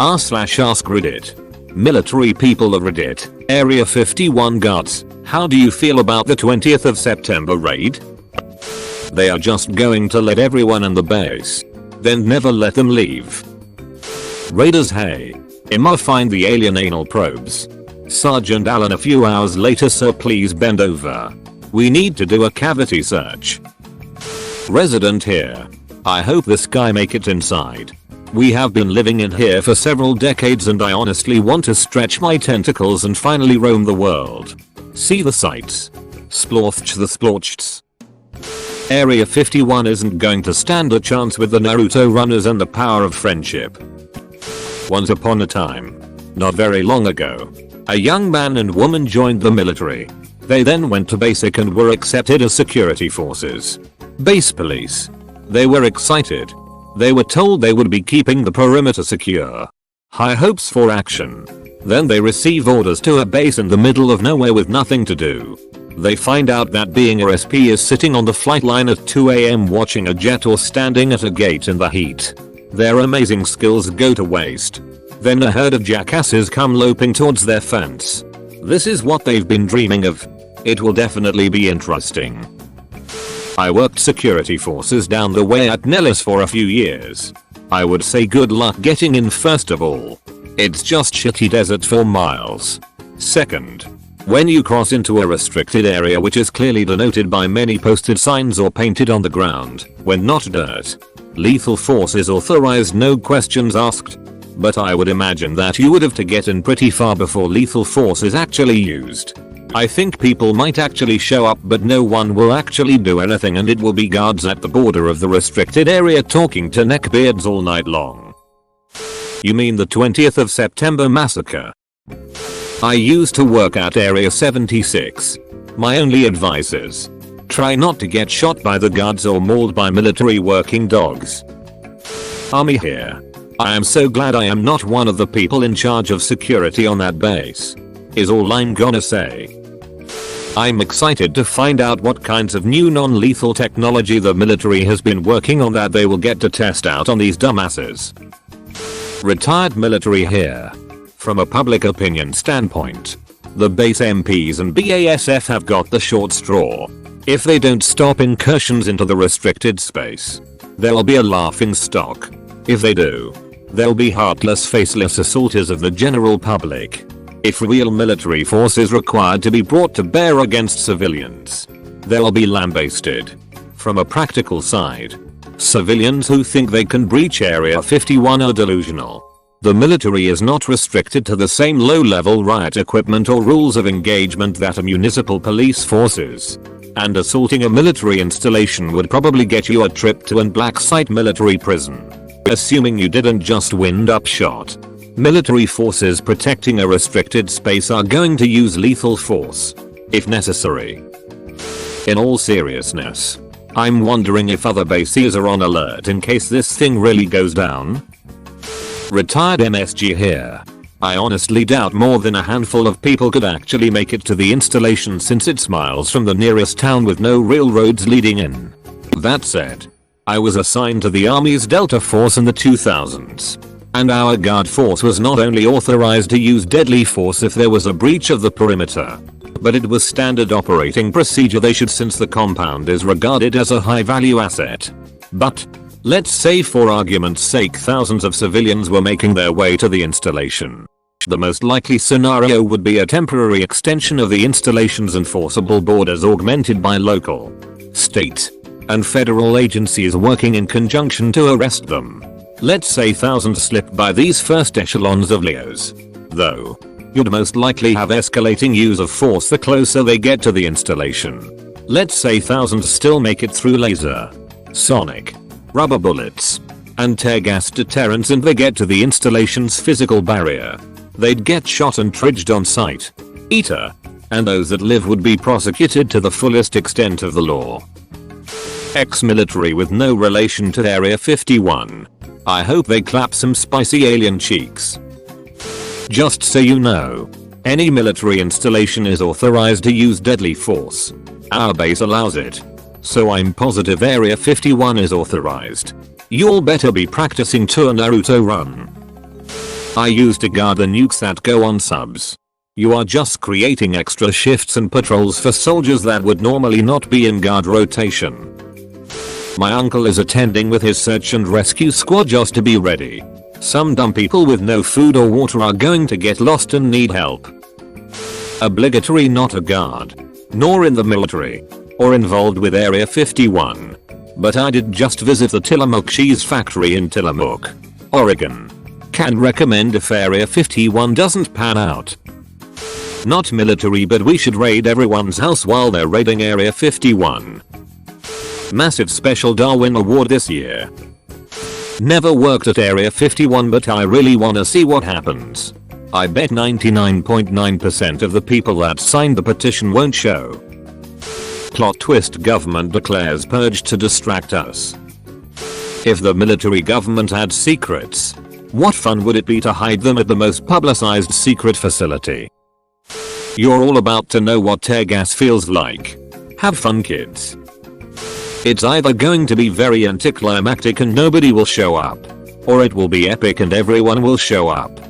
r/AskReddit. Military people of Reddit, Area 51 guards, how do you feel about the 20th of September raid? They are just going to let everyone in the base, then never let them leave. Raiders, hey. Emma, find the alien anal probes. Sergeant Allen, a few hours later, sir, please bend over. We need to do a cavity search. Resident here. I hope this guy make it inside. We have been living in here for several decades and I honestly want to stretch my tentacles and finally roam the world. See the sights. Splorch the splorchts. Area 51 isn't going to stand a chance with the Naruto runners and the power of friendship. Once upon a time, not very long ago, a young man and woman joined the military. They then went to basic and were accepted as security forces. Base police. They were excited. They were told they would be keeping the perimeter secure. High hopes for action. Then they receive orders to a base in the middle of nowhere with nothing to do. They find out that being a SP is sitting on the flight line at 2 AM watching a jet or standing at a gate in the heat. Their amazing skills go to waste. Then a herd of jackasses come loping towards their fence. This is what they've been dreaming of. It will definitely be interesting. I worked security forces down the way at Nellis for a few years. I would say good luck getting in first of all. It's just shitty desert for miles. Second, when you cross into a restricted area which is clearly denoted by many posted signs or painted on the ground, when not dirt, lethal force is authorized, no questions asked. But I would imagine that you would have to get in pretty far before lethal force is actually used. I think people might actually show up but no one will actually do anything and it will be guards at the border of the restricted area talking to neckbeards all night long. You mean the 20th of September massacre? I used to work at Area 76. My only advice is, try not to get shot by the guards or mauled by military working dogs. Army here. I am so glad I am not one of the people in charge of security on that base. Is all I'm gonna say. I'm excited to find out what kinds of new non-lethal technology the military has been working on that they will get to test out on these dumbasses. Retired military here. From a public opinion standpoint, the base MPs and BASF have got the short straw. If they don't stop incursions into the restricted space, there'll be a laughing stock. If they do, there'll be heartless, faceless assaulters of the general public. If real military force is required to be brought to bear against civilians, they'll be lambasted. From a practical side, civilians who think they can breach Area 51 are delusional. The military is not restricted to the same low-level riot equipment or rules of engagement that a municipal police force is. And assaulting a military installation would probably get you a trip to an black site military prison. Assuming you didn't just wind up shot. Military forces protecting a restricted space are going to use lethal force, if necessary. In all seriousness, I'm wondering if other bases are on alert in case this thing really goes down. Retired MSG here. I honestly doubt more than a handful of people could actually make it to the installation since it's miles from the nearest town with no real roads leading in. That said, I was assigned to the Army's Delta Force in the 2000s. And our guard force was not only authorized to use deadly force if there was a breach of the perimeter, but it was standard operating procedure they should since the compound is regarded as a high value asset. But, let's say for argument's sake thousands of civilians were making their way to the installation. The most likely scenario would be a temporary extension of the installation's enforceable borders augmented by local, state, and federal agencies working in conjunction to arrest them. Let's say thousands slip by these first echelons of Leos. Though, you'd most likely have escalating use of force the closer they get to the installation. Let's say thousands still make it through laser, sonic, rubber bullets, and tear gas deterrents and they get to the installation's physical barrier. They'd get shot and tridged on sight. Eater. And those that live would be prosecuted to the fullest extent of the law. Ex-military with no relation to Area 51. I hope they clap some spicy alien cheeks. Just so you know, any military installation is authorized to use deadly force. Our base allows it. So I'm positive Area 51 is authorized. You'll better be practicing to a Naruto run. I used to guard the nukes that go on subs. You are just creating extra shifts and patrols for soldiers that would normally not be in guard rotation. My uncle is attending with his search and rescue squad just to be ready. Some dumb people with no food or water are going to get lost and need help. Obligatory, not a guard, nor in the military, or involved with Area 51. But I did just visit the Tillamook cheese factory in Tillamook, Oregon. Can recommend if Area 51 doesn't pan out. Not military, but we should raid everyone's house while they're raiding Area 51. Massive special Darwin Award this year. Never worked at Area 51, but I really wanna see what happens. I bet 99.9% of the people that signed the petition won't show. Plot twist: government declares purge to distract us. If the military government had secrets, what fun would it be to hide them at the most publicized secret facility? You're all about to know what tear gas feels like. Have fun, kids. It's either going to be very anticlimactic and nobody will show up, or it will be epic and everyone will show up.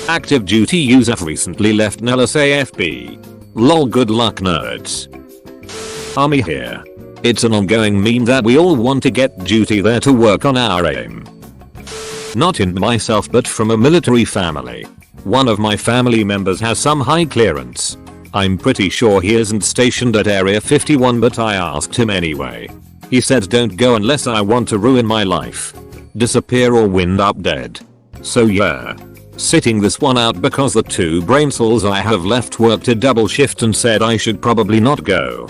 Active duty user recently left Nellis AFB. Lol, good luck, nerds. Army here. It's an ongoing meme that we all want to get duty there to work on our aim. Not in myself, but from a military family. One of my family members has some high clearance. I'm pretty sure he isn't stationed at Area 51, but I asked him anyway. He said don't go unless I want to ruin my life. Disappear or wind up dead. So yeah. Sitting this one out because the two brain cells I have left worked a double shift and said I should probably not go.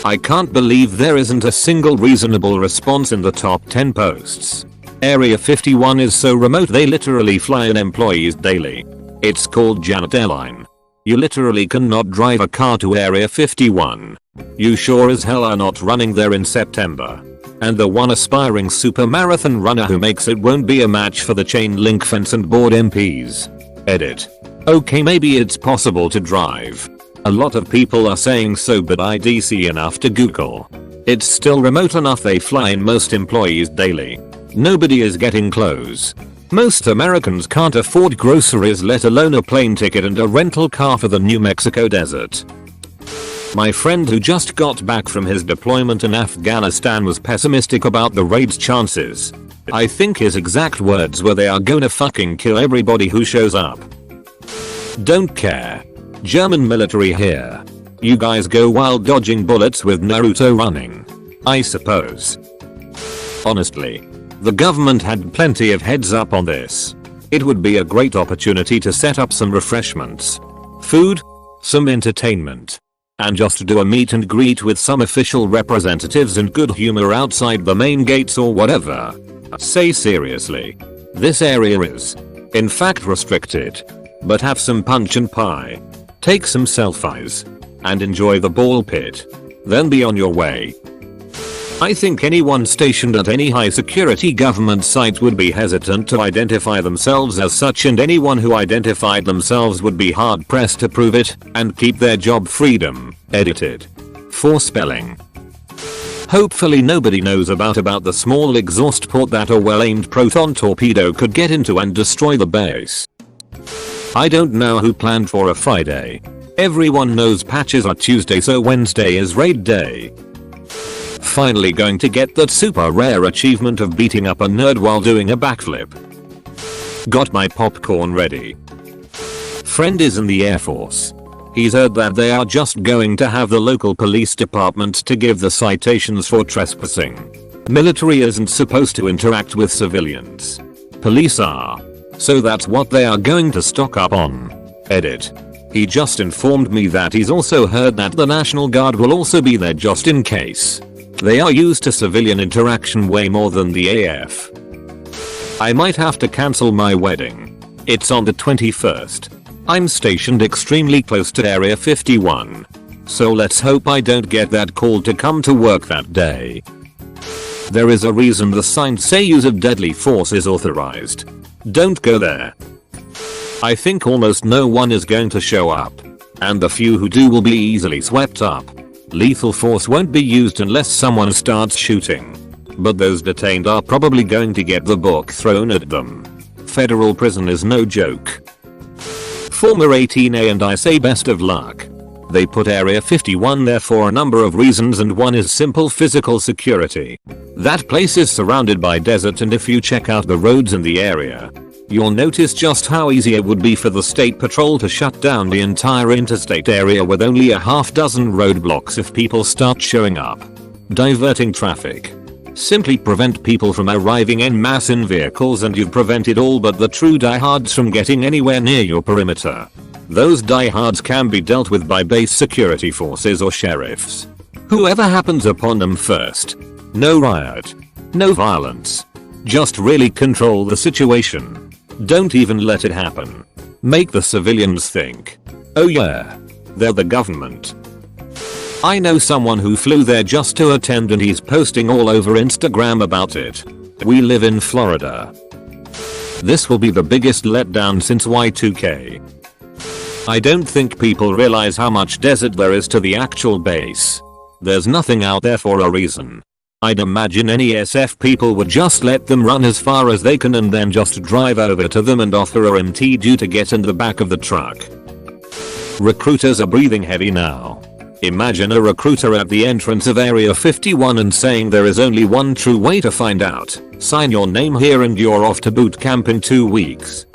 I can't believe there isn't a single reasonable response in the top 10 posts. Area 51 is so remote they literally fly in employees daily. It's called Janet Airline. You literally cannot drive a car to Area 51. You sure as hell are not running there in September. And the one aspiring super marathon runner who makes it won't be a match for the chain link fence and board MPs. Edit. Okay, maybe it's possible to drive. A lot of people are saying so, but I DC enough to Google. It's still remote enough they fly in most employees daily. Nobody is getting close. Most Americans can't afford groceries, let alone a plane ticket and a rental car for the New Mexico desert. My friend who just got back from his deployment in Afghanistan was pessimistic about the raid's chances. I think his exact words were, "They are gonna fucking kill everybody who shows up." Don't care. German military here. You guys go wild dodging bullets with Naruto running, I suppose. Honestly, the government had plenty of heads up on this. It would be a great opportunity to set up some refreshments, food, some entertainment, and just do a meet and greet with some official representatives in good humor outside the main gates or whatever. Say seriously. This area is, in fact, restricted. But have some punch and pie. Take some selfies. And enjoy the ball pit. Then be on your way. I think anyone stationed at any high security government site would be hesitant to identify themselves as such, and anyone who identified themselves would be hard pressed to prove it and keep their job freedom. Edited. For spelling. Hopefully nobody knows about the small exhaust port that a well-aimed proton torpedo could get into and destroy the base. I don't know who planned for a Friday. Everyone knows patches are Tuesday, so Wednesday is raid day. Finally going to get that super rare achievement of beating up a nerd while doing a backflip. Got my popcorn ready. Friend is in the Air Force. He's heard that they are just going to have the local police department to give the citations for trespassing. Military isn't supposed to interact with civilians. Police are. So that's what they are going to stock up on. Edit. He just informed me that he's also heard that the National Guard will also be there just in case. They are used to civilian interaction way more than the AF. I might have to cancel my wedding. It's on the 21st. I'm stationed extremely close to Area 51. So let's hope I don't get that call to come to work that day. There is a reason the signs say use of deadly force is authorized. Don't go there. I think almost no one is going to show up. And the few who do will be easily swept up. Lethal force won't be used unless someone starts shooting. But those detained are probably going to get the book thrown at them. federal prison is no joke. Former 18A and I say best of luck. They put Area 51 there for a number of reasons, and one is simple physical security. That place is surrounded by desert, and if you check out the roads in the area, you'll notice just how easy it would be for the state patrol to shut down the entire interstate area with only a half dozen roadblocks if people start showing up. Diverting traffic. Simply prevent people from arriving en masse in vehicles, and you've prevented all but the true diehards from getting anywhere near your perimeter. Those diehards can be dealt with by base security forces or sheriffs. Whoever happens upon them first. No riot. No violence. Just really control the situation. Don't even let it happen. Make the civilians think, oh yeah, they're the government. I know someone who flew there just to attend, and he's posting all over Instagram about it. We live in Florida. This will be the biggest letdown since Y2K. I don't think people realize how much desert there is to the actual base. There's nothing out there for a reason. I'd imagine any SF people would just let them run as far as they can and then just drive over to them and offer a MTG to get in the back of the truck. Recruiters are breathing heavy now. Imagine a recruiter at the entrance of Area 51 and saying there is only one true way to find out. Sign your name here and you're off to boot camp in 2 weeks.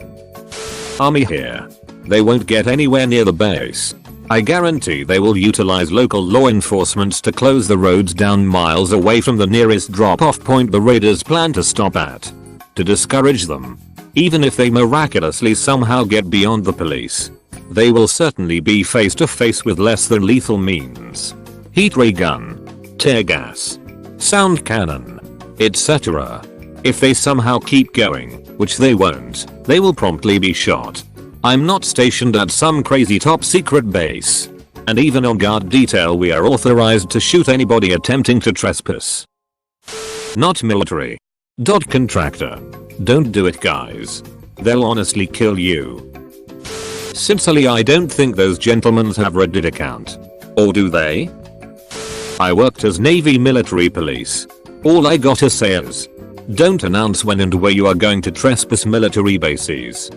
Army here. They won't get anywhere near the base. I guarantee they will utilize local law enforcement to close the roads down miles away from the nearest drop-off point the raiders plan to stop at. To discourage them. Even if they miraculously somehow get beyond the police, they will certainly be face to face with less than lethal means. Heat ray gun, tear gas, sound cannon, etc. If they somehow keep going, which they won't, they will promptly be shot. I'm not stationed at some crazy top secret base. And even on guard detail we are authorized to shoot anybody attempting to trespass. Not military. Contractor. Don't do it, guys. They'll honestly kill you. Sincerely, I don't think those gentlemen have a Reddit account. Or do they? I worked as Navy military police. All I gotta say is, don't announce when and where you are going to trespass military bases.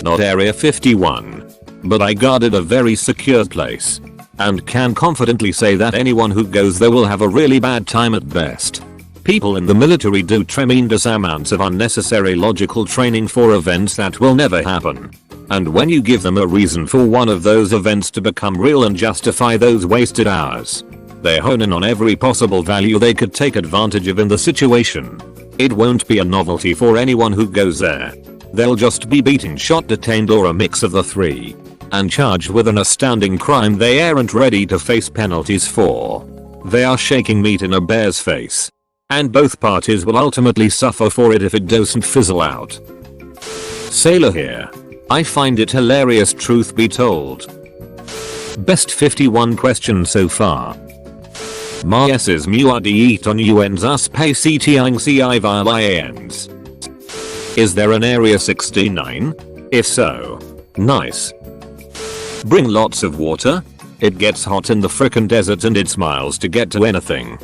Not Area 51. But I guarded a very secure place. And can confidently say that anyone who goes there will have a really bad time at best. People in the military do tremendous amounts of unnecessary logical training for events that will never happen. And when you give them a reason for one of those events to become real and justify those wasted hours, they hone in on every possible value they could take advantage of in the situation. It won't be a novelty for anyone who goes there. They'll just be beaten, shot, detained, or a mix of the three. And charged with an astounding crime they aren't ready to face penalties for. They are shaking meat in a bear's face. And both parties will ultimately suffer for it if it doesn't fizzle out. Sailor here. I find it hilarious, truth be told. Best 51 question so far. Maes muadiit on UNs us pay ctiang ci violins. Is there an Area 69? If so, nice. Bring lots of water? It gets hot in the frickin' desert and it's miles to get to anything.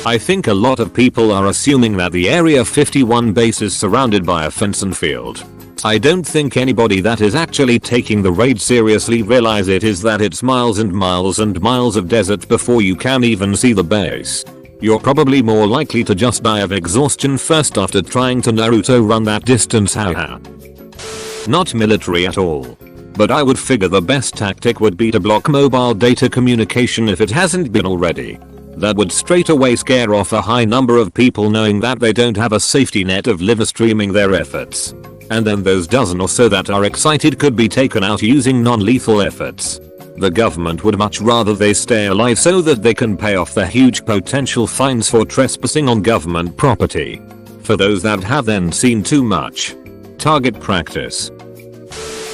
I think a lot of people are assuming that the Area 51 base is surrounded by a fence and field. I don't think anybody that is actually taking the raid seriously realize it is that it's miles and miles and miles of desert before you can even see the base. You're probably more likely to just die of exhaustion first after trying to Naruto run that distance, haha. Not military at all. But I would figure the best tactic would be to block mobile data communication if it hasn't been already. That would straight away scare off a high number of people, knowing that they don't have a safety net of live streaming their efforts. And then those dozen or so that are excited could be taken out using non-lethal efforts. The government would much rather they stay alive so that they can pay off the huge potential fines for trespassing on government property. For those that have then seen too much target practice.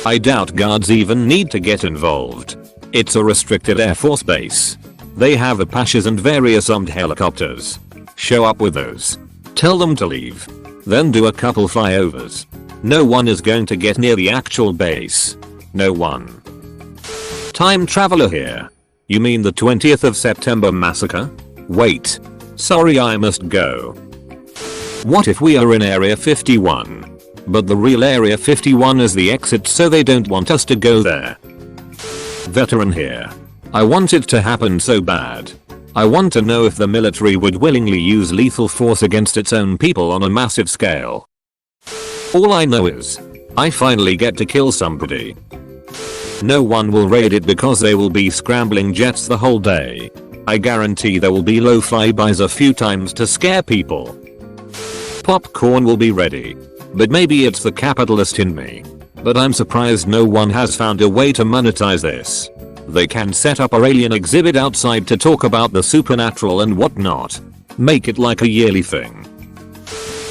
I doubt guards even need to get involved. It's a restricted Air Force base. They have Apaches and various armed helicopters. Show up with those. Tell them to leave. Then do a couple flyovers. No one is going to get near the actual base. No one. Time traveler here. You mean the 20th of September massacre? Wait. Sorry, I must go. What if we are in Area 51? But the real Area 51 is the exit, so they don't want us to go there. Veteran here. I want it to happen so bad. I want to know if the military would willingly use lethal force against its own people on a massive scale. All I know is, I finally get to kill somebody. No one will raid it because they will be scrambling jets the whole day. I guarantee there will be low flybys a few times to scare people. Popcorn will be ready. But maybe it's the capitalist in me. But I'm surprised no one has found a way to monetize this. They can set up a alien exhibit outside to talk about the supernatural and whatnot. Make it like a yearly thing.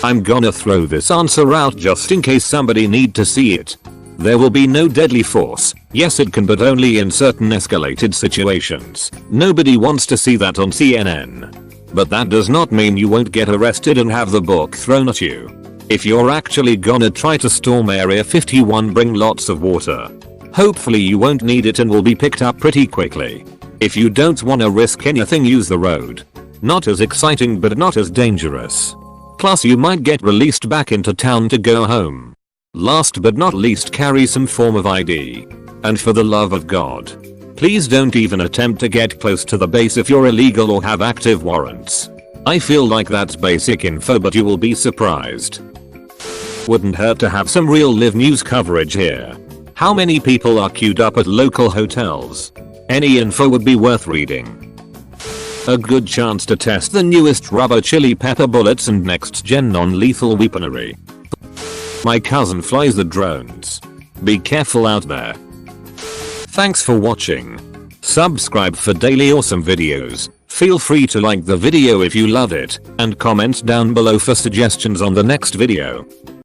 I'm gonna throw this answer out just in case somebody need to see it. There will be no deadly force. Yes, it can, but only in certain escalated situations. Nobody wants to see that on CNN. But that does not mean you won't get arrested and have the book thrown at you. If you're actually gonna try to storm Area 51, bring lots of water. Hopefully you won't need it and will be picked up pretty quickly. If you don't wanna risk anything, use the road. Not as exciting but not as dangerous. Plus you might get released back into town to go home. Last but not least, carry some form of ID. And for the love of God, please don't even attempt to get close to the base if you're illegal or have active warrants. I feel like that's basic info, but you will be surprised. Wouldn't hurt to have some real live news coverage here. How many people are queued up at local hotels? Any info would be worth reading. A good chance to test the newest rubber chili pepper bullets and next gen non-lethal weaponry. My cousin flies the drones. Be careful out there. Thanks for watching. Subscribe for daily awesome videos. Feel free to like the video if you love it, and comment down below for suggestions on the next video.